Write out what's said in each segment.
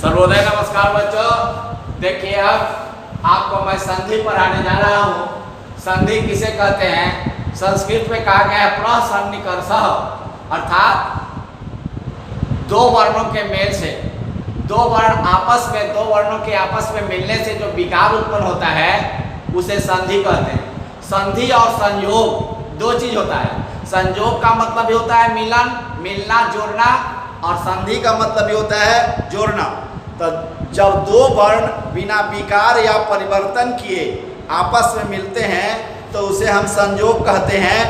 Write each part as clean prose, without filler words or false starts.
सर्वोदय नमस्कार बच्चों। देखिए अब आपको मैं संधि पढ़ाने जा रहा हूँ। संधि किसे कहते हैं? संस्कृत में कहा गया है प्रसन्निकर्षः, अर्थात दो वर्णों के मेल से, दो वर्णों के आपस में मिलने से जो विकार उत्पन्न होता है उसे संधि कहते हैं। संधि और संयोग दो चीज होता है। संयोग का मतलब भी होता है मिलन, मिलना, जोड़ना, और संधि का मतलब भी होता है जोड़ना। तो जब दो वर्ण बिना विकार या परिवर्तन किए आपस में मिलते हैं तो उसे हम संयोग कहते हैं।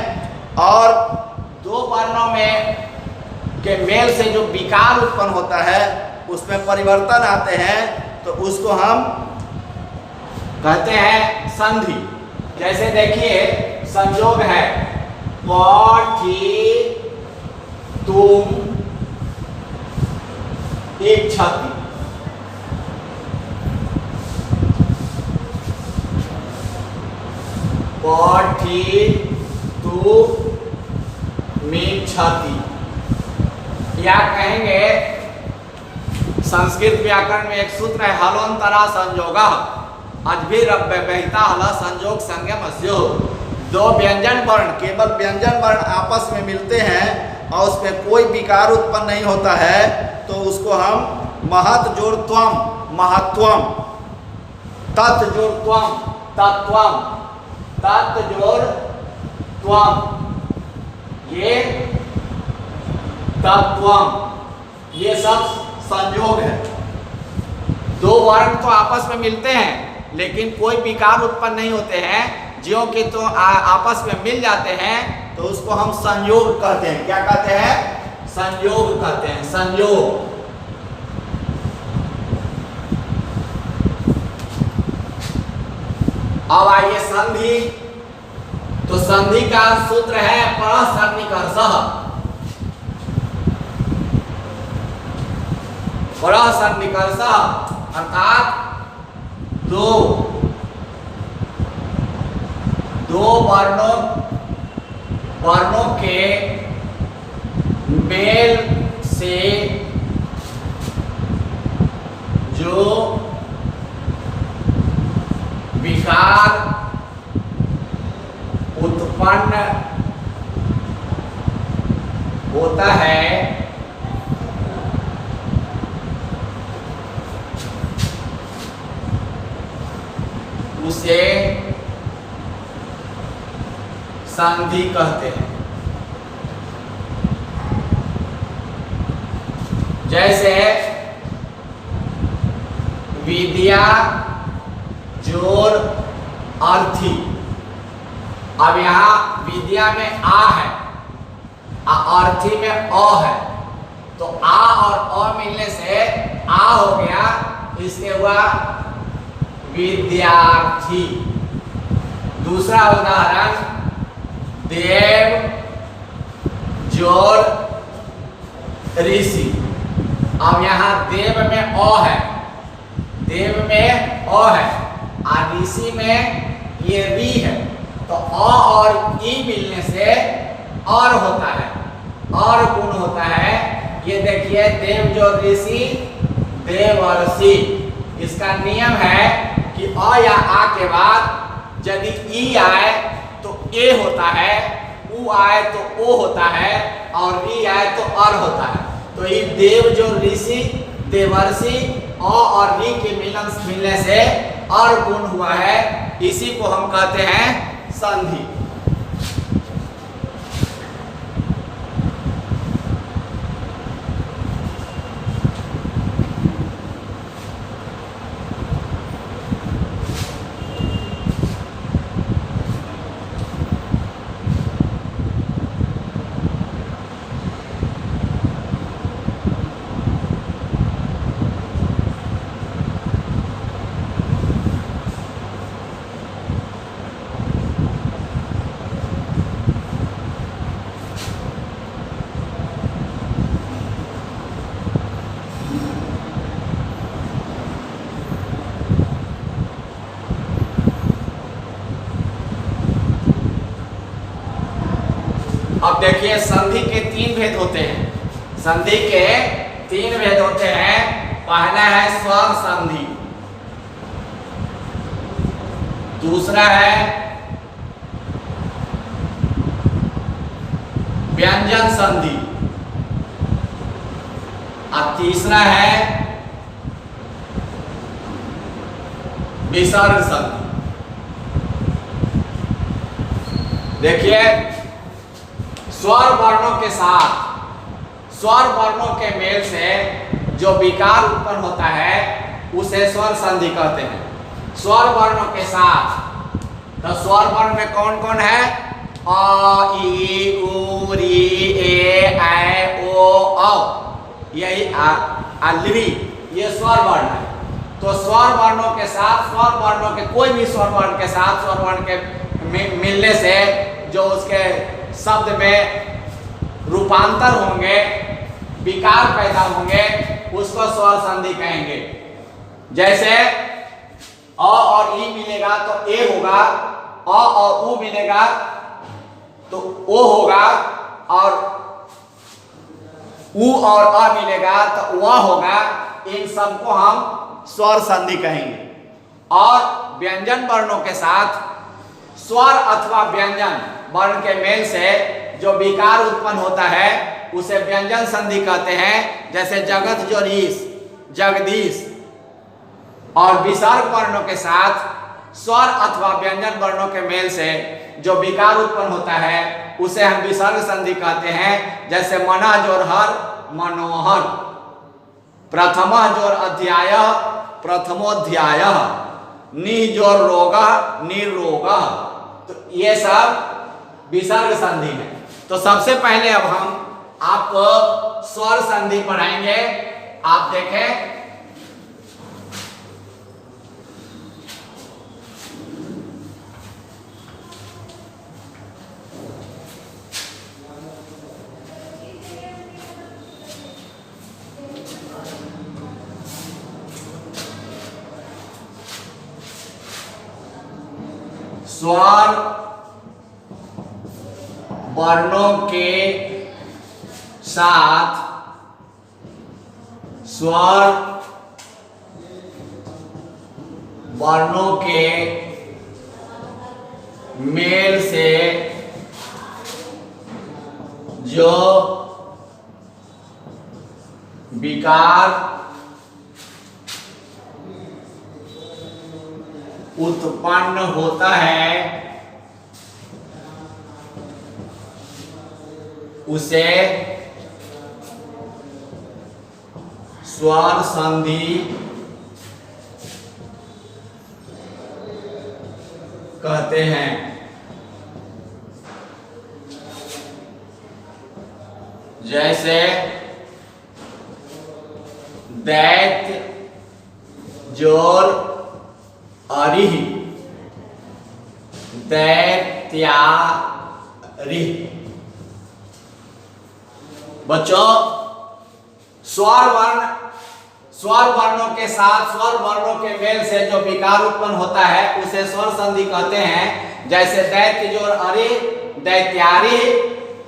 और दो वर्णों में के मेल से जो विकार उत्पन्न होता है उसमें परिवर्तन आते हैं तो उसको हम कहते हैं संधि। जैसे देखिए संयोग है पठी तुम इच्छति, पठी तु मिच्छति। या कहेंगे संस्कृत व्याकरण में एक सूत्र है हलोन्तरा संयोगः अद्भिरव्यवहिता हल संयोग संगमस्यो। दो व्यंजन वर्ण, केवल व्यंजन वर्ण आपस में मिलते हैं और उसमें कोई विकार उत्पन्न नहीं होता है तो उसको हम महत् जोड़ त्वम, महत्वम, तत् जोड़ त्वम, तत्वम, तत् जोड़ त्वम, ये तत्वम, ये सब संयोग है। दो वर्ण तो आपस में मिलते हैं लेकिन कोई विकार उत्पन्न नहीं होते हैं, ज्यों के तो आपस में मिल जाते हैं तो उसको हम संयोग कहते हैं। क्या कहते हैं? संयोग कहते हैं, संयोग। अब आइए संधि। तो संधि का सूत्र है प्रसन्निकर्षः। प्रसन्निकर्षः अर्थात दो वर्णों के मेल से जो विकार उत्पन्न होता है उसे संधि कहते हैं। जैसे विद्या जोड़ अर्थी। अब यहां विद्या में आ है, अर्थी में अ है, तो आ और अ मिलने से आ हो गया, इससे हुआ विद्यार्थी। दूसरा उदाहरण देव जोड़ ऋषि। अब यहां देव में अ है, देव में अ है, और ऋषि में ये री है, तो अ और ई मिलने से और होता है, और गुण होता है। ये देखिए देव जोड़ ऋषि, देवर्षि। इसका नियम है कि अ या आ के बाद यदि ई आए तो ए होता है, उ आए तो ओ होता है, और ई आए तो अर होता है। तो ये देव जो ऋषि, देवर्षि, अ और री के मिलने से अर गुण हुआ है, इसी को हम कहते हैं संधि। अब देखिए संधि के तीन भेद होते हैं। संधि के तीन भेद होते हैं। पहला है स्वर संधि, दूसरा है व्यंजन संधि और तीसरा है विसर्ग संधि। देखिए, स्वर वर्णों के साथ स्वर वर्णों के मेल से जो विकार उत्पन्न होता है उसे स्वर संधि कहते हैं। स्वर वर्णों के साथ, तो स्वर वर्ण में कौन कौन है? अ, ई, उ, री, ए, ऐ, ओ, औ, यही ली, ये स्वर वर्ण है। तो स्वर वर्णों के साथ, स्वर वर्णों के कोई भी स्वर वर्ण के साथ स्वर वर्ण के मिलने से जो उसके शब्द में रूपांतर होंगे, विकार पैदा होंगे, उसको स्वर संधि कहेंगे। जैसे अ और ई मिलेगा तो ए होगा, अ और उ मिलेगा तो ओ होगा, और उ और अ मिलेगा तो व होगा। इन सबको हम स्वर संधि कहेंगे। और व्यंजन वर्णों के साथ स्वर अथवा व्यंजन वर्ण के मेल से जो विकार उत्पन्न होता है उसे व्यंजन संधि कहते हैं। जैसे जगत जोरीस, जगदीश। और विसर्ग वर्णों के साथ स्वर अथवा व्यंजन वर्णों के मेल से जो विकार उत्पन्न होता है उसे हम विसर्ग संधि कहते हैं। जैसे मना जोर हर, मनोहर। प्रथमः जोर अध्याय, प्रथमोध्याय। नि जोर रोग, निरोग। तो ये सब विसर्ग संधि है। तो सबसे पहले अब हम आपको स्वर संधि पढ़ाएंगे। आप देखें, स्वर वर्णों के साथ स्वर वर्णों के मेल से जो विकार उत्पन्न होता है उसे स्वर संधि कहते हैं। जैसे दैत्य जोर अरिह, दैत्यारिह। बच्चों, स्वर वर्णों के साथ स्वर वर्णों के मेल से जो विकार उत्पन्न होता है उसे स्वर संधि कहते हैं। जैसे दैत्य जोर अरि, दैत्यारि।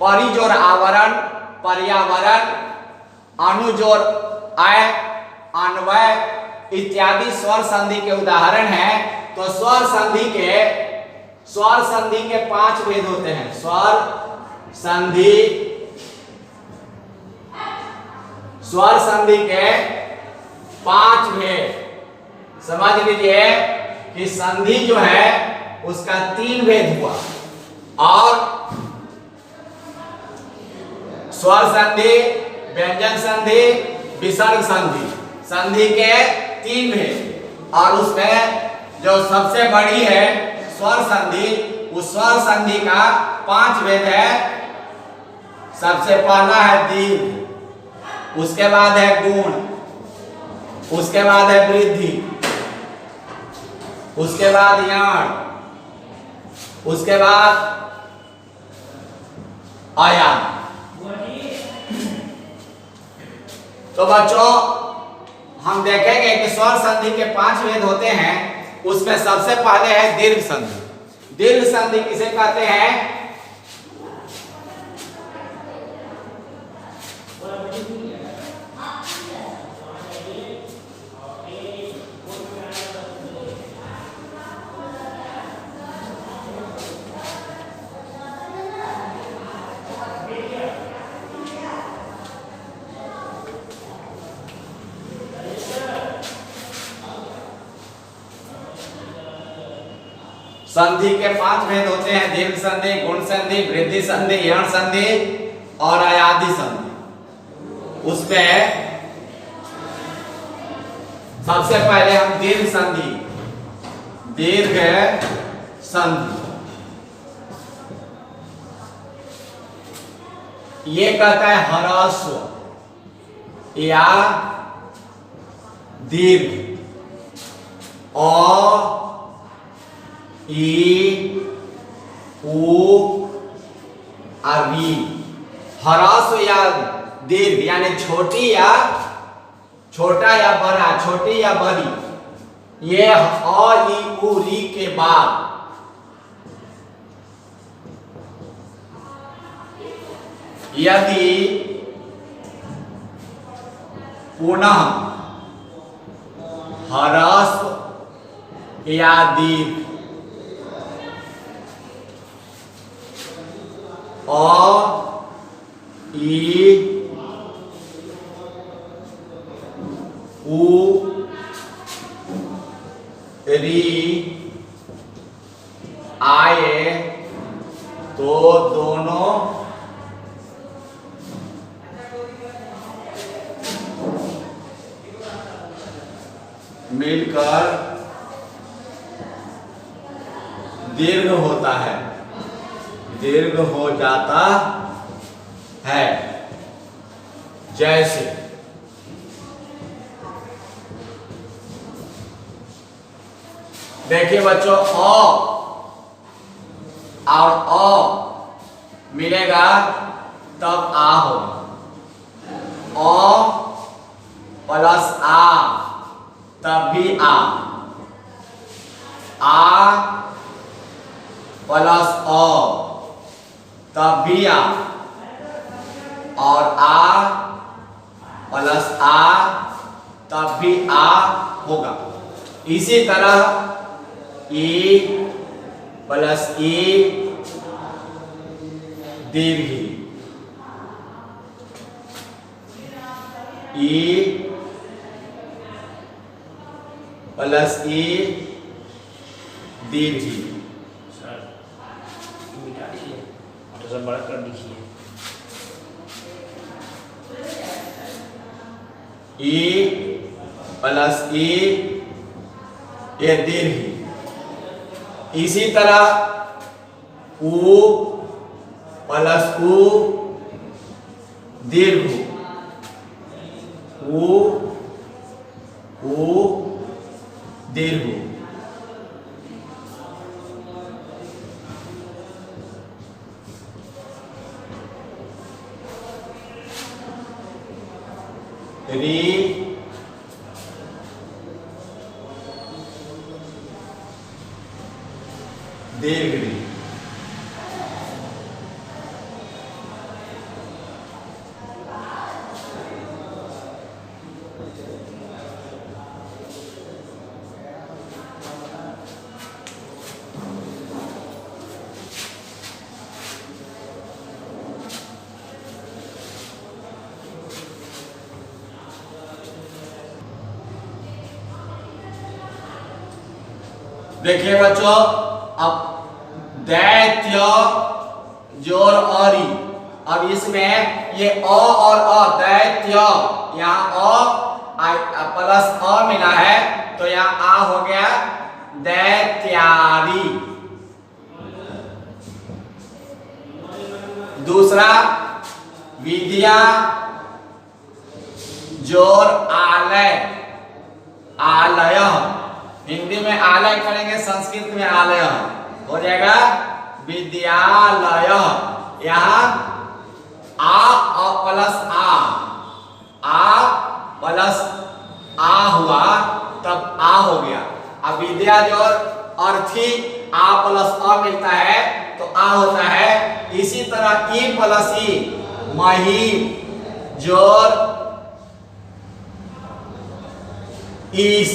परि जोर आवरण, पर्यावरण। अनु जोर आय, अन्वय इत्यादि स्वर संधि के उदाहरण हैं। तो स्वर संधि के 5 भेद होते हैं। स्वर संधि के 5 भेद समझ लीजिए कि संधि जो है उसका 3 भेद हुआ। और स्वर संधि, व्यंजन संधि, विसर्ग संधि, संधि के 3 भेद। और उसमें जो सबसे बड़ी है स्वर संधि, उस स्वर संधि का 5 भेद है। सबसे पहला है दीर्घ, उसके बाद है गुण, उसके बाद है वृद्धि, उसके बाद यण, उसके बाद आयाम। तो बच्चों, हम देखेंगे कि स्वर संधि के 5 भेद होते हैं। उसमें सबसे पहले है दीर्घ संधि। दीर्घ संधि किसे कहते हैं? संधि के 5 भेद होते हैं, दीर्घ संधि, गुण संधि, वृद्धि संधि, यण संधि और अयादि संधि। उसमें सबसे पहले हम दीर्घ संधि, दीर्घ संधि ये कहता है ह्रस्व या दीर्घ, अ ई उ और वी। ह्रस्व या दीर्घ यानी छोटी या छोटा या बड़ा, छोटी या बड़ी, ये अ ई उ री के बाद यदि पुनः ह्रस्व या दीर्घ अ ई उ री आए तो दोनों मिलकर दीर्घ होता है, दीर्घ हो जाता है। जैसे देखिए बच्चों, अ और अ मिलेगा तब आ होगा, अ प्लस आ तब भी आ प्लस अ तब भी आ, और आ प्लस आ तब भी आ होगा। इसी तरह ई प्लस ई दीर्घ, ई प्लस ई दीर्घ, सर मिटा दीजिए और सब बड़ा कर दीजिए। ई प्लस ई ये दीर्घ। इसी तरह उ प्लस उ दीर्घ, उ दीर्घ। री दीर्घ री। देखिए बच्चों, अब दैत्य जोर औरी, अब इसमें ये अ और अ, दैत्य यहाँ अ प्लस अ मिला है तो यहाँ आ हो गया दैत्यारी। दूसरा विद्या जोर आलय, आलय, हिंदी में आलय करेंगे, संस्कृत में आलय हो जाएगा विद्यालय। यहाँ आ प्लस आ प्लस आ हुआ तब आ हो गया। अब विद्या जोर अर्थी आ प्लस अ मिलता है तो आ होता है। इसी तरह ई प्लस ई मही जोर ईस,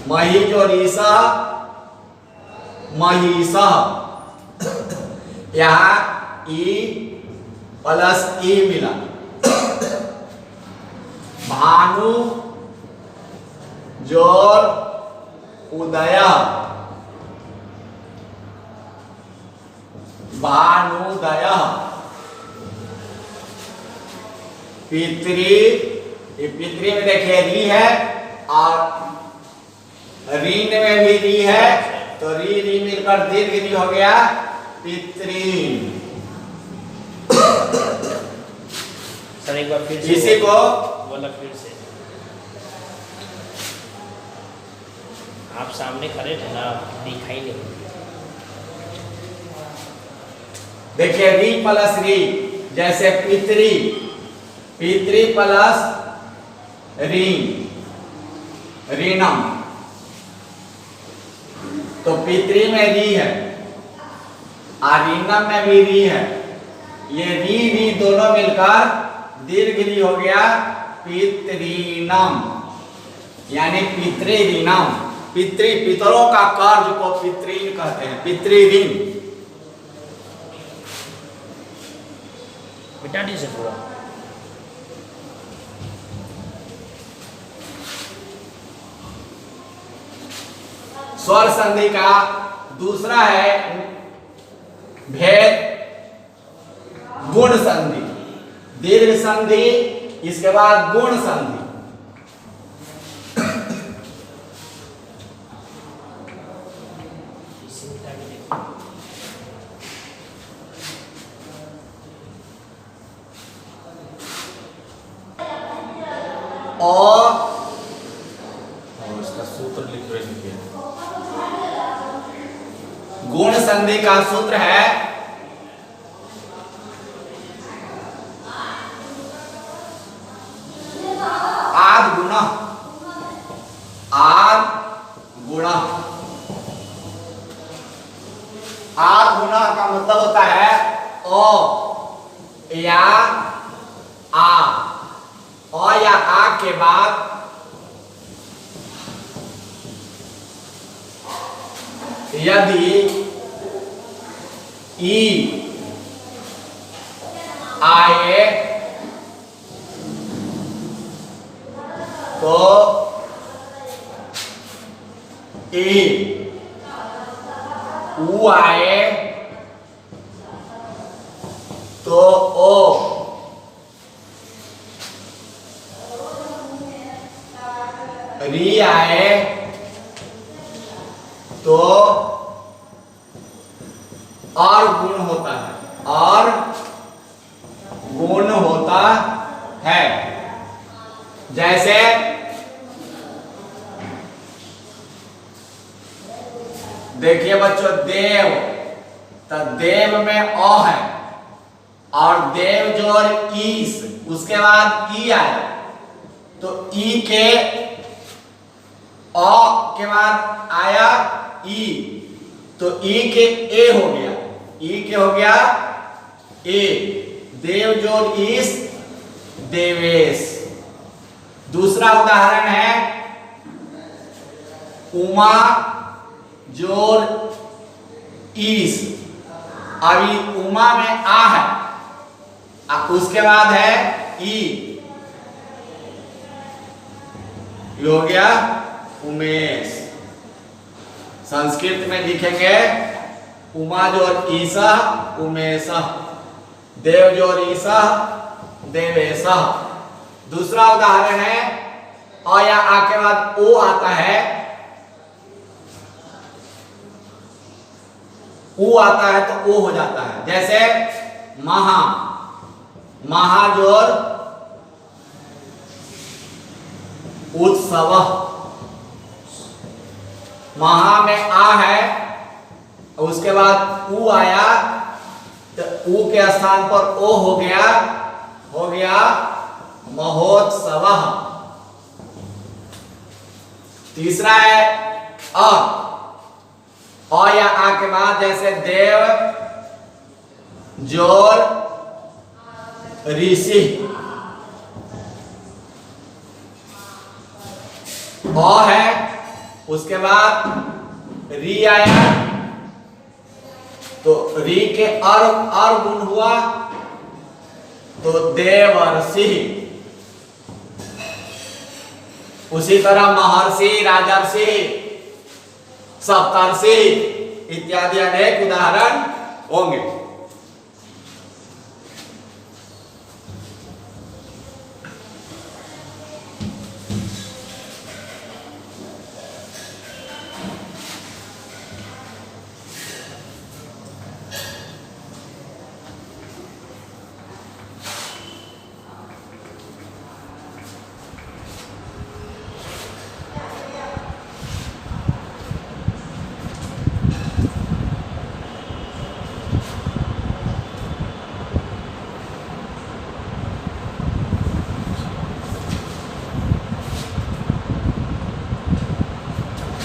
मही जोर ईसा महिषा। यहाँ ई प्लस ई मिला। भानु जोर उदय, भानुदय। पितृ, ये पितृ में देखिए री है और रीन में भी री है, तो री री मिलकर दीर्घ री हो गया पितृन। सर एक बार फिर से इसी को बोला फिर से। आप सामने खड़े थे ना, दिखाई नहीं। देखिए री प्लस री, जैसे पितृ, पितृ प्लस रीन, रीनम, तो पितृ में री है और रीनम में भी री है। ये री री दोनों मिलकर दीर्घ री हो गया पितृनम, यानी पितृऋणम। पितरों का कार्य को पितृन कहते हैं, पितृऋण। मिटा दीजिए पूरा। स्वर संधि का दूसरा है भेद गुण संधि। दीर्घ संधि, इसके बाद गुण संधि। और इसका सूत्र लिख रहे हैं। गुण संधि का सूत्र है आद गुणा, आद गुणा। आद गुणा का मतलब होता है ओ या आ के बाद यदि ई आए तो ई, ऊ आए तो ओ, री आए तो और गुण होता है, और गुण होता है। जैसे देखिए बच्चों, देव, तो देव में अ है और देव जोड़ ईस, उसके बाद ई आया, तो ई के अ के बाद आया ई, तो ई के ए हो गया, ई के हो गया ए। देव जोड़ ईस, देवेश। दूसरा उदाहरण है उमा जोड़ ईस। अभी उमा में आ है, उसके बाद है ई, ये हो गया उमेश। संस्कृत में लिखेंगे उमा जोड़ ईसा उमेश, देव जोड़ ईसा देवेश। दूसरा उदाहरण है अ या आ के बाद ओ आता है, ऊ आता है तो ओ हो जाता है। जैसे महा, महा जोड़ उत्सव, महा में आ है, उसके बाद ऊ आया तो ऊ के स्थान पर ओ हो गया महोत्सव। तीसरा है अ या आ के बाद, जैसे देव जोड़ ऋषि, अ है, उसके बाद री आया तो री के और गुण हुआ तो देवर्षि। उसी तरह महर्षि, राजर्षि, सप्तर्षि इत्यादि अनेक उदाहरण होंगे।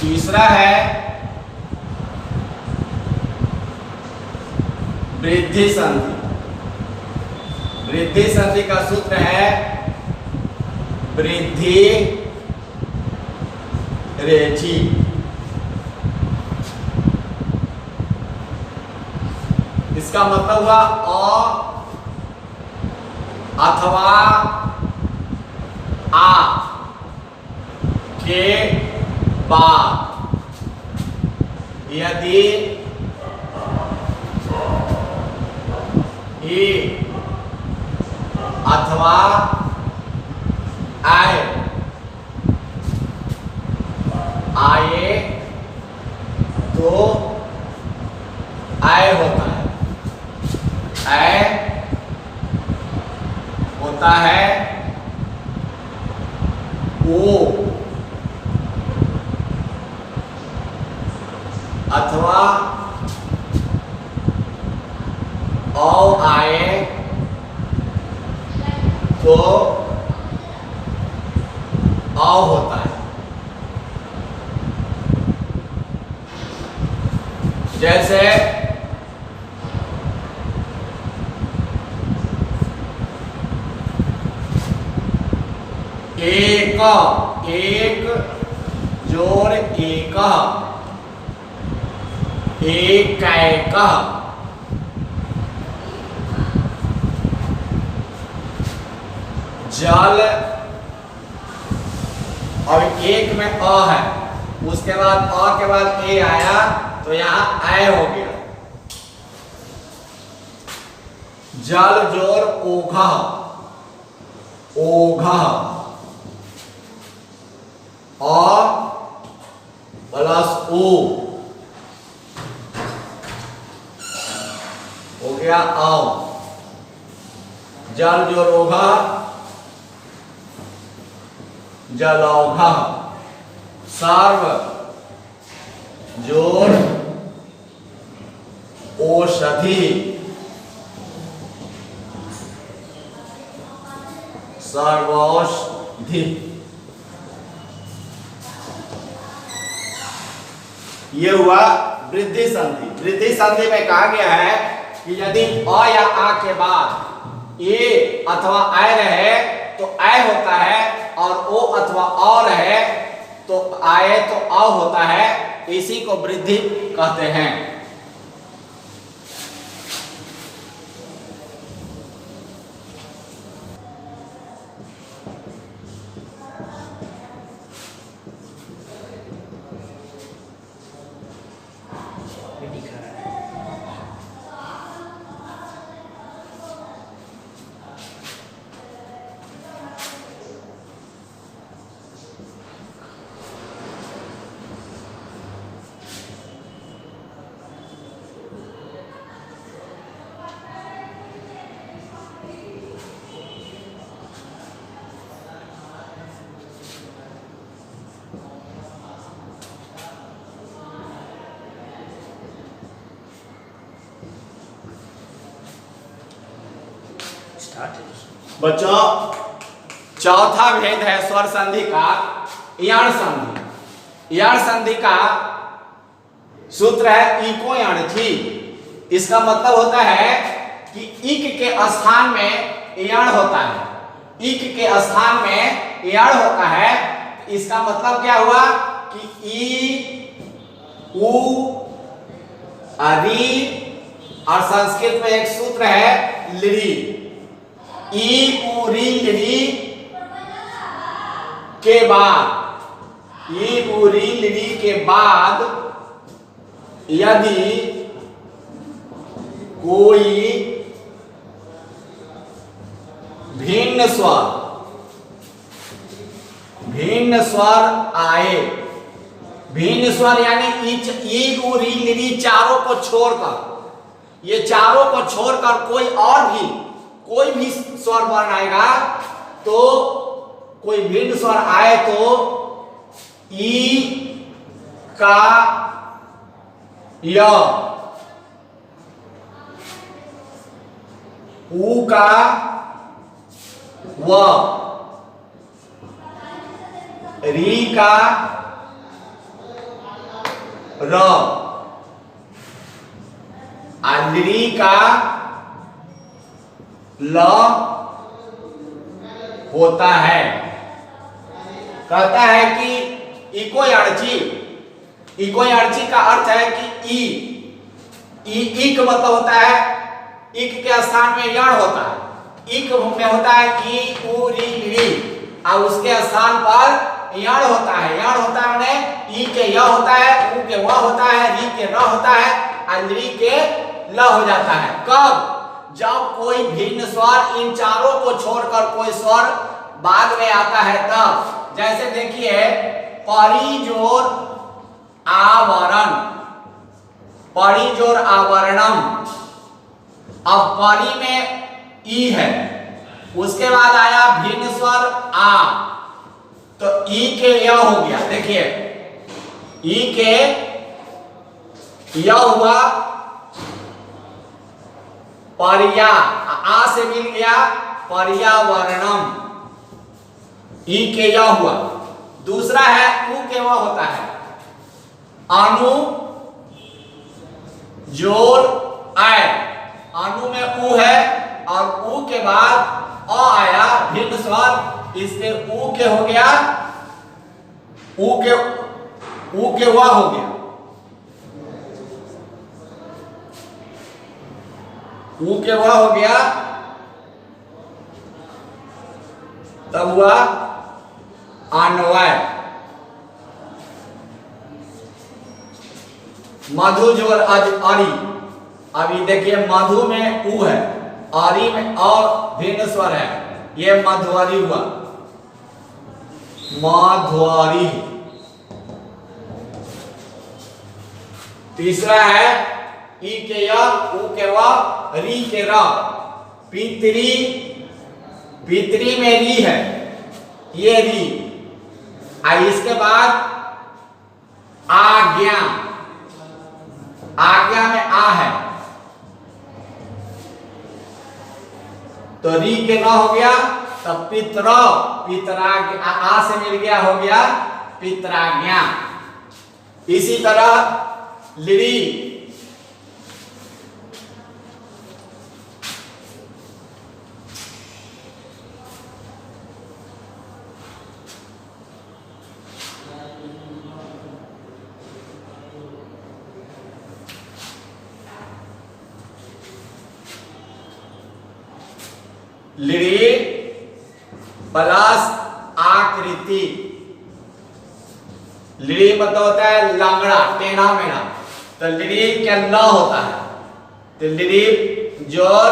तीसरा है वृद्धि संधि। वृद्धि संधि का सूत्र है वृद्धि रेखी। इसका मतलब हुआ अथवा आ के बाद यदि ई अथवा आए तो आए होता है, आए होता है ओ अथवा औ आए तो औ होता है। जैसे एक, एक जोड़ एक, एक, जल, और एक में अ है, उसके बाद अ के बाद ए आया तो यहां आय हो गया। जल जोड़ ओघा, ओघा, अ प्लस ओ हो गया आओ। जल जोड़ ओघा, जलौघा। सर्व जोड़ औषधि, सर्वौषधि। ये हुआ वृद्धि संधि। वृद्धि संधि में कहा गया है कि यदि अ या आ के बाद ए अथवा आय रहे तो आय होता है, और ओ अथवा अ रहे तो आए तो अ होता है। इसी को वृद्धि कहते हैं। बच्चों, चौथा भेद है स्वर संधि का यण संधि। यण संधि का सूत्र है इको यण थी। इसका मतलब होता है कि इक के स्थान में यण होता है, इक के स्थान में यण होता है। इसका मतलब क्या हुआ कि ई, उ, री, और संस्कृत में एक सूत्र है लिरी। ई, उ, री, लिरी के बाद, ई, उ, री, लिरी के बाद यदि कोई भिन्न स्वर आए, भिन्न स्वर यानी ई, उ, री, लिरी चारों को छोड़कर, ये चारों को छोड़कर कोई और भी कोई भी स्वर वर्ण आएगा, तो कोई भिन्न स्वर आए तो ई का य, उ का व, री का र, लृ का ल होता है। कहता है कि इको यार्ची का अर्थ है कि ई का मतलब होता है, इक के स्थान में यण होता है। इक में होता है ई उ री ली, और उसके स्थान पर यण होता है। यण होता है माने ई के य होता है, उ के व होता है, री के र होता है, और लृ के ल हो जाता है। कब? जब कोई भिन्न स्वर इन चारों को छोड़कर कोई स्वर बाद में आता है तब। जैसे देखिए परिजोर आवरण, परिजोर आवरणम। अब परि में ई है, उसके बाद आया भिन्न स्वर आ, तो ई के य हो गया। देखिए ई के य हुआ, परिया आ से मिल गया पर्यावरणम, ई के य हुआ। दूसरा है उ के व होता है, अनु जोर आय। अनु में उ है और उ के बाद अ आया भिन्न स्वर, इसके उ के हो गया, उ के व हो गया। उ के व हो गया, तब हुआ अन्वय। मधु जोर अरि। अभी देखिए मधु में उ है, अरि में अ भिन्न स्वर है, ये मधुअरी हुआ, मधुअरी। तीसरा है ई के य, उ के व, री के र। पितरी, पितरी में री है, ये री। इसके बाद आज्ञा, आज्ञा में आ है, तो री के न हो गया, तब पितर, पितराज्ञा आ से मिल गया, हो गया पितराज्ञा। इसी तरह लृ, लृ प्लस आकृति। लृ मतलब होता है लंगड़ा, टेढ़ा मेढ़ा, तो लृ क्या ल होता है, तो लृ जोर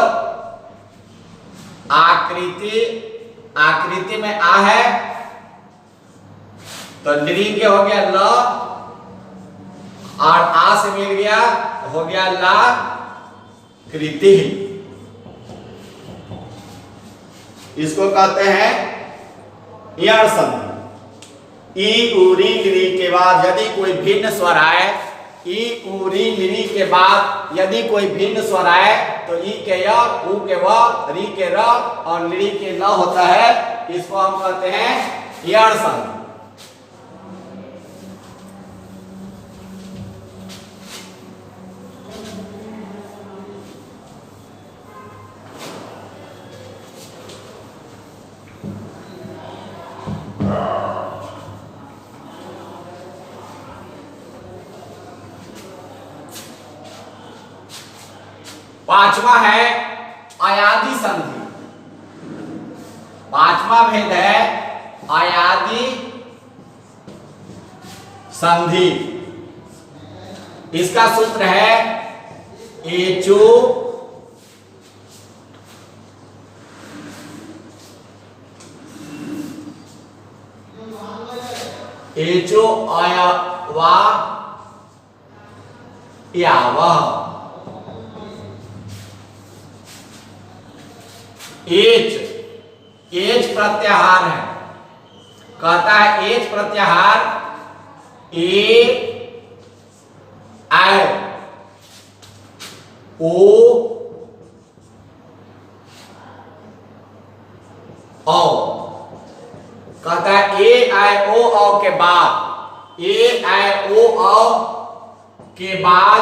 आकृति, आकृति में आ है, तो लृ के हो गया ल, और आ से मिल गया, हो गया ला कृति। इसको कहते हैं यण संधि। ई उरी लृ के बाद यदि कोई भिन्न स्वर आए, ई उरी लृ के बाद यदि कोई भिन्न स्वर आए, तो ई के य, उ के व, री के र और लृ के ल होता है। इसको हम कहते हैं यण संधि। पांचवा है अयादि संधि। पांचवा भेद है अयादि संधि। इसका सूत्र है एचो एचो अयवा याव। एच प्रत्याहार है, कहता है एच प्रत्याहार ए आई ओ औ। कहता है ए आई ओ औ के बाद ए आई ओ औ के बाद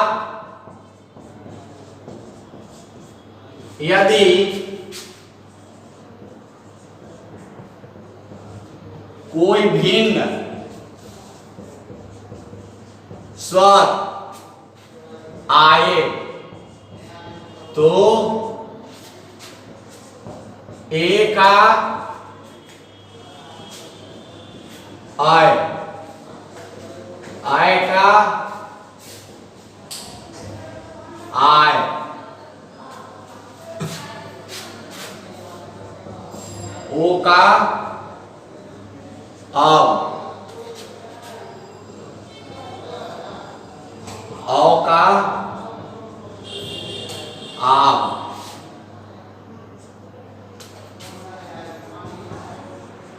यदि कोई भिन्न स्वर आए तो ए का आय का आय ओ का औ का आव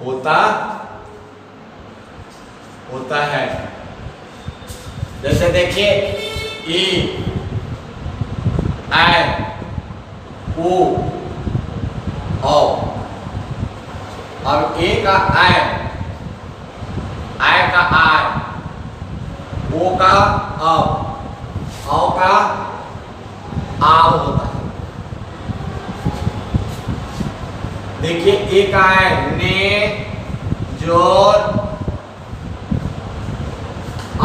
होता है। जैसे देखिए ई ऐ उ औ। अब ए का ऐ का आय, ओ का औ का आव होता है। देखिए ए का है ने जोर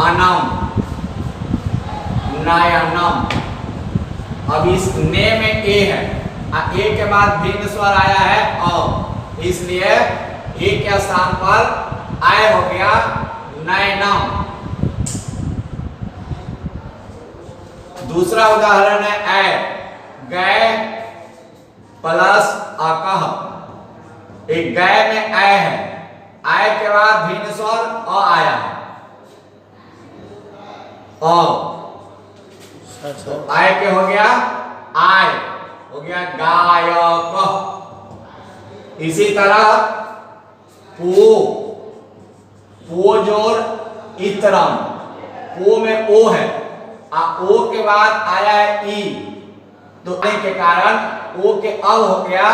अनम नयनम। अब इस ने में ए है, ए के बाद भिन्न स्वर आया है औ, इसलिए ए के स्थान पर आय हो गया नयनम। दूसरा उदाहरण है ऐ गै प्लस अकह। एक गै में ऐ है, ऐ के बाद भिन्न स्वर अ आया है तो आय के हो गया आय, हो गया गायक। इसी तरह पू जोर इतरम, पू में ओ है, ओ के बाद आया है ई, तो के कारण ओ के अब हो गया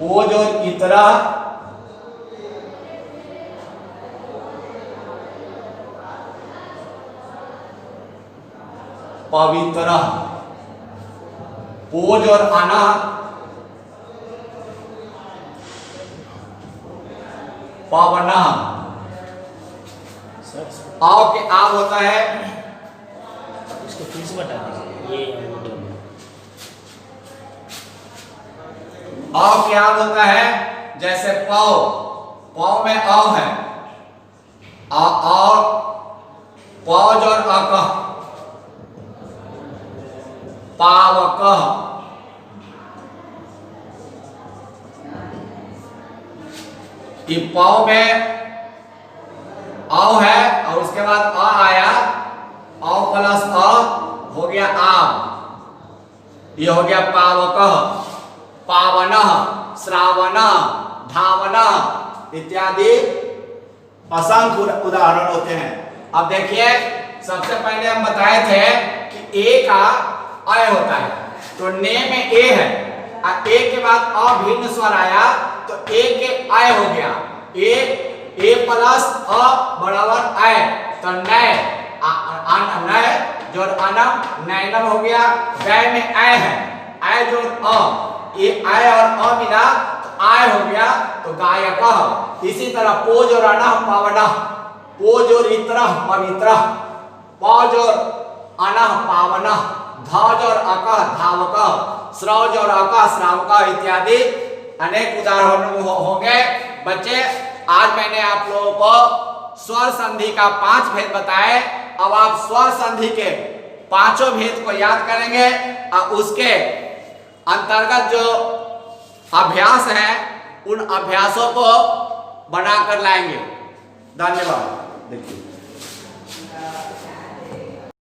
ओ जो इतरा पवित्र, पोज और आना पावना। आओ के आव होता है, इसको फिर से बता दीजिए। ये आओ के आव होता है, जैसे पाव, पाव में आव है, और पौज और अकह पावक। पाव में औ है और उसके बाद अ आया, औ प्लस अ हो गया आव, ये हो गया पावक, पावन, श्रावण, धावन इत्यादि असंख्य उदाहरण होते हैं। अब देखिए सबसे पहले हम बताए थे कि ए का अय होता है, तो ने में ए है, ए के बाद अभिन्न स्वर आया तो ए के अय हो गया, ए प्लस अ बराबर अय, तो नय नय जोड़ अनम नैनम हो गया। गय में अय है, अय जोड़ अ, ये अय और अ मिला तो आय हो गया, तो गायक। इसी तरह पोज और अनह पावना, पोज और इत्र पवित्र, पौज और अनह पावना, धौज और अकह धावक, स्रौज और अकह श्रावक इत्यादि अनेक उदाहरण हो गए। बच्चे आज मैंने आप लोगों को स्वर संधि का 5 भेद बताए। अब आप स्वर संधि के पांचों भेद को याद करेंगे और उसके अंतर्गत जो अभ्यास है उन अभ्यासों को बनाकर लाएंगे। धन्यवाद। देखिए